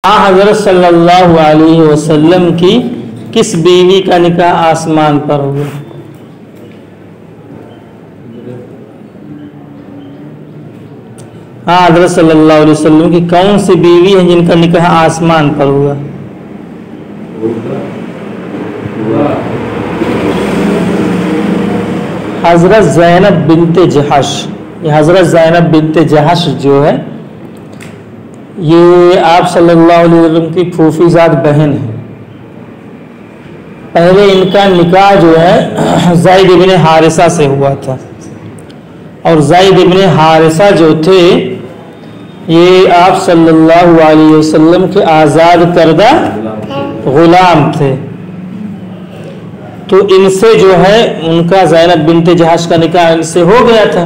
हज़रत सल्लल्लाहु अलैहि वसल्लम की किस बीवी का निकाह आसमान पर हुआ? हाँ, हज़रत सल्लल्लाहु अलैहि वसल्लम की कौन सी बीवी है जिनका निकाह आसमान पर हुआ? हज़रत ज़ैनब बिनते जहश। ये हज़रत ज़ैनब बिनते जहश जो है ये आप सल्लल्लाहु अलैहि वसल्लम की फूफीज़ाद बहन है। पहले इनका निकाह जो है ज़ैद इब्न हारिसा से हुआ था और ज़ैद इब्न हारिसा जो थे ये आप सल्लल्लाहु अलैहि वसल्लम के आज़ाद करदा गुलाम थे। तो इनसे जो है उनका ज़ैनब बिनते जहश का निकाह इनसे हो गया था,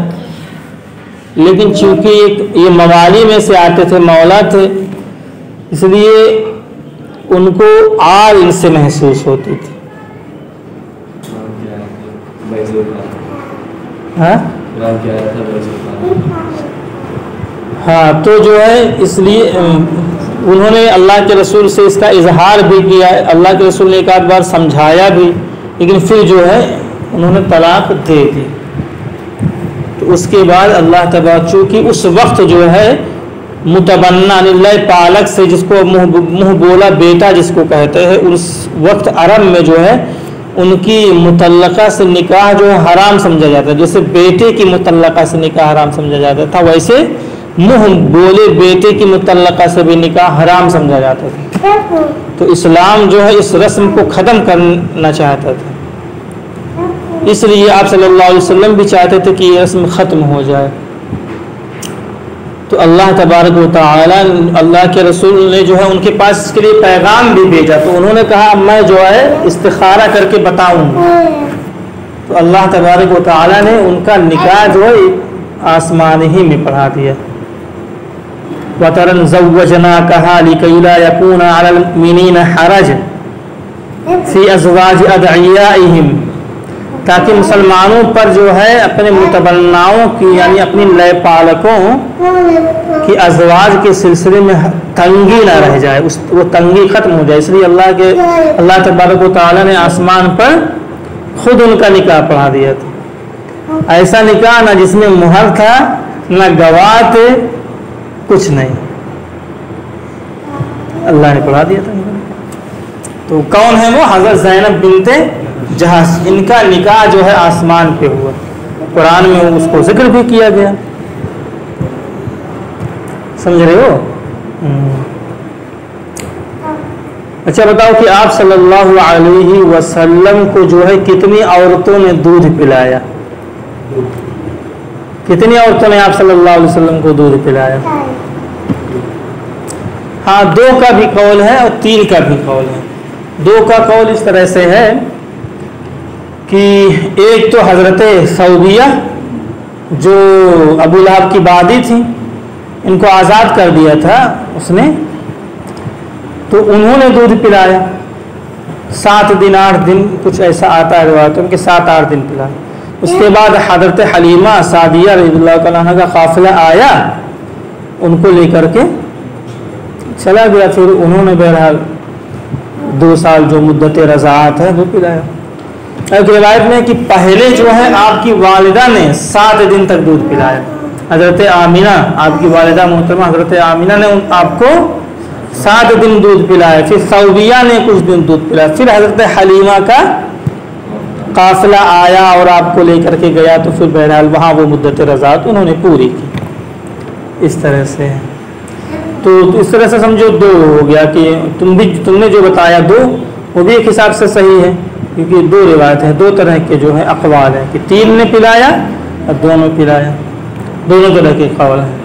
लेकिन चूंकि ये मवाली में से आते थे, मौला थे, इसलिए उनको आर इनसे महसूस होती थी। हाँ, तो जो है इसलिए उन्होंने अल्लाह के रसूल से इसका इजहार भी किया। अल्लाह के रसूल ने एक आध बार समझाया भी, लेकिन फिर जो है उन्होंने तलाक दे दी। तो उसके बाद अल्लाह तबारक चूँकि उस वक्त जो है मुतबन्ना अनिल्लाह पालक से, जिसको मुँह बोला बेटा जिसको कहते हैं, उस वक्त अरब में जो है उनकी मुतल्लका से निकाह जो है हराम समझा जाता है। जैसे बेटे की मुतल्लका से निकाह हराम समझा जाता था, वैसे मुँह बोले बेटे की मुतल्लका से भी निकाह हराम समझा जाता था। तो इस्लाम जो है इस रस्म को ख़त्म करना चाहता था, इसलिए आप सल्लल्लाहु अलैहि वसल्लम भी चाहते थे कि ये रस्म ख़त्म हो जाए। तो अल्लाह तबारक व तआला, अल्लाह के रसूल ने जो है उनके पास इसके लिए पैगाम भी भेजा। तो उन्होंने कहा मैं जो है इस्तिखारा करके बताऊंगा। तो अल्लाह तबारक व तआला ने उनका निकाह जो है आसमान ही में पढ़ा दिया। वतरन ज़व्वजनाकहा लिकैला यकूना अलल मुमिनीना हरज फी अज़वाज अदइयाइहिम, ताकि मुसलमानों पर जो है अपने मुतबन्नाओं की यानी अपनी लय पालकों की अज़वाज के सिलसिले में तंगी ना रह जाए, वो तंगी ख़त्म हो जाए। इसलिए अल्लाह तबारक व तआला ने आसमान पर खुद उनका निकाह पढ़ा दिया था। ऐसा निकाह ना जिसमें मुहर था, ना गवाह थे, कुछ नहीं, अल्लाह ने पढ़ा दिया था। तो कौन है वो? हज़रत ज़ैनब बिनते जहश। इनका निकाह जो है आसमान पे हुआ, कुरान में उसको जिक्र भी किया गया। समझ रहे हो? अच्छा बताओ कि आप सल्लल्लाहु अलैहि वसल्लम को जो है कितनी औरतों ने दूध पिलाया? कितनी औरतों ने आप सल्लल्लाहु अलैहि वसल्लम को दूध पिलाया? हाँ, 2 का भी कौल है और 3 का भी कौल है। 2 का कौल इस तरह से है कि एक तो हज़रत सऊदिया जो अबू लहब की बादी थी, इनको आज़ाद कर दिया था उसने, तो उन्होंने दूध पिलाया 7 दिन 8 दिन, कुछ ऐसा आता है रिवायत में कि 7-8 दिन पिलाया। उसके बाद हज़रत हलीमा सादिया रज़ियल्लाहु अन्हा का काफ़िला आया, उनको लेकर के चला गया। फिर उन्होंने बहरहाल 2 साल जो मुद्दत रज़ाअत है वो पिलाया। एक रिवायत में कि पहले जो है आपकी वालिदा ने 7 दिन तक दूध पिलाया। हज़रत आमिना, आपकी वालिदा मोहतरमा हज़रत आमिना ने आपको 7 दिन दूध पिलाया। फिर सऊदिया ने कुछ दिन दूध पिलाया। फिर हज़रत हलीमा का काफ़िला आया और आपको लेकर के गया, तो फिर बहरहाल वहाँ वो मुद्दत रज़ाअत उन्होंने पूरी की। इस तरह से तो इस तरह से समझो 2 हो गया कि तुमने जो बताया 2, वो भी एक हिसाब से सही है, क्योंकि 2 रिवायत है, 2 तरह के जो है अक़वाल है कि 3 ने पिलाया और 2 ने पिलाया, दोनों तरह के कौल हैं।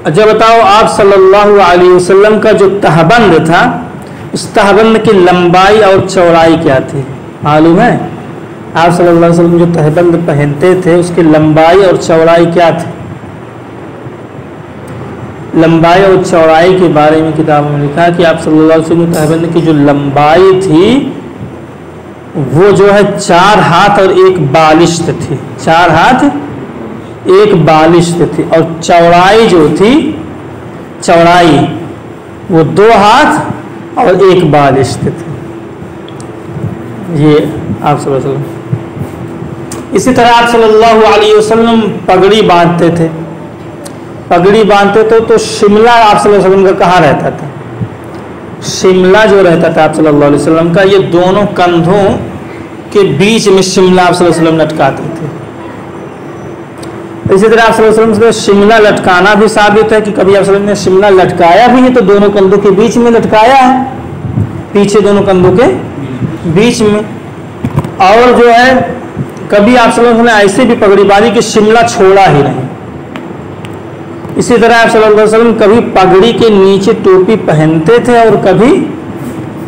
अच्छा बताओ, आप सल्लल्लाहु अलैहि वसल्लम का जो तहबंद था, उस तहबंद की लंबाई और चौड़ाई क्या थी मालूम है? आप सल्लल्लाहु अलैहि वसल्लम जो तहबंद पहनते थे उसकी लंबाई और चौड़ाई क्या थी? लंबाई और चौड़ाई के बारे में किताबों में लिखा है कि आप सल्लल्लाहु अलैहि वसल्लम तहबंद की जो लंबाई थी वो जो है 4 हाथ और 1 बालिश्त थी। 4 हाथ 1 बालिश्त थी, और चौड़ाई जो थी, चौड़ाई वो 2 हाथ और 1 बालिश्त थी। ये आप सल्लल्लाहु अलैहि वसल्लम। इसी तरह आप सल्लल्लाहु अलैहि वसल्लम पगड़ी बांधते थे। पगड़ी बांधते तो शिमला आप सल्लल्लाहु अलैहि वसल्लम का कहाँ रहता था? शिमला जो रहता था आप सल्लल्लाहु अलैहि वसल्लम का, ये दोनों कंधों के बीच में शिमला आप सल्लल्लाहु अलैहि वसल्लम लटकाते थे। इसी तरह आप सल्लल्लाहु अलैहि वसल्लम से शिमला लटकाना भी साबित है कि कभी आप सल्लल्लाहु अलैहि वसल्लम ने शिमला लटकाया भी है तो दोनों कंधों के बीच में लटकाया है, पीछे दोनों कंधों के बीच में। और जो है कभी आप सल्लल्लाहु अलैहि वसल्लम ने ऐसे भी पगड़ी बांधी कि शिमला छोड़ा ही नहीं। इसी तरह आप सल्लल्लाहु अलैहि वसल्लम कभी पगड़ी के नीचे टोपी पहनते थे और कभी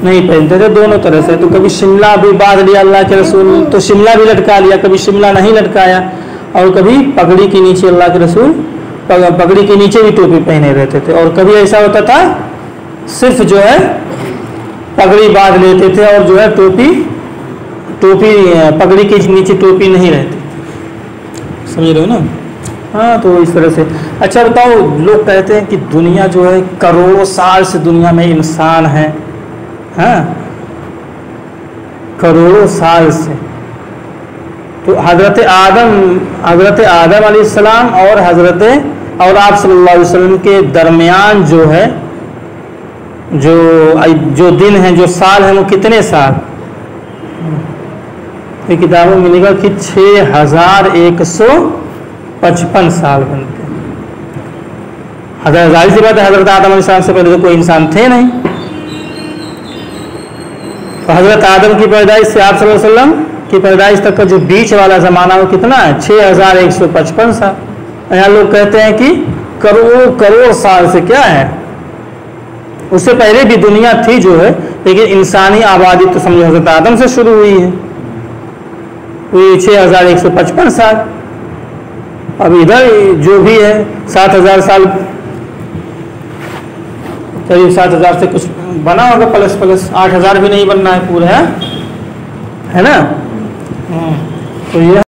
नहीं पहनते थे, दोनों तरह से। तो कभी शिमला भी बांध लिया अल्लाह के रसूल तो शिमला भी लटका लिया, कभी शिमला नहीं लटकाया, और कभी पगड़ी के नीचे अल्लाह के रसूल पगड़ी के नीचे भी टोपी पहने रहते थे। और कभी ऐसा होता था सिर्फ जो है पगड़ी बांध लेते थे और जो है टोपी पगड़ी के नीचे टोपी नहीं रहती थी। समझ रहे हो ना? हाँ, तो इस तरह से। अच्छा बताओ, लोग कहते हैं कि दुनिया जो है करोड़ों साल से दुनिया में इंसान है, हाँ, करोड़ों साल से। तो हज़रत आदम अलैहिस्सलाम और आप सल्लल्लाहु अलैहि वसल्लम के दरमियान जो है जो दिन है, जो साल है, वो कितने साल? ये किताबों में लिखा कि 6155 साल बनते हैं। जाहिर सी बात है हज़रत आदम अलैहिस्सलाम से पहले तो कोई इंसान थे नहीं। तो हज़रत आदम की पैदाइश से आप सल्लल्लाहु अलैहि वसल्लम की पैदाइश तक का जो बीच वाला ज़माना वो कितना है? 6155 साल। यहाँ लोग कहते हैं कि करोड़ साल से क्या है, उससे पहले भी दुनिया थी जो है, लेकिन इंसानी आबादी तो समझो हज़रत आदम से शुरू हुई है, वो 6155 साल। अब इधर जो भी है 7000 साल, करीब 7000 से कुछ बना होगा, प्लस 8000 भी नहीं बनना है पूरा, है ना? तो ये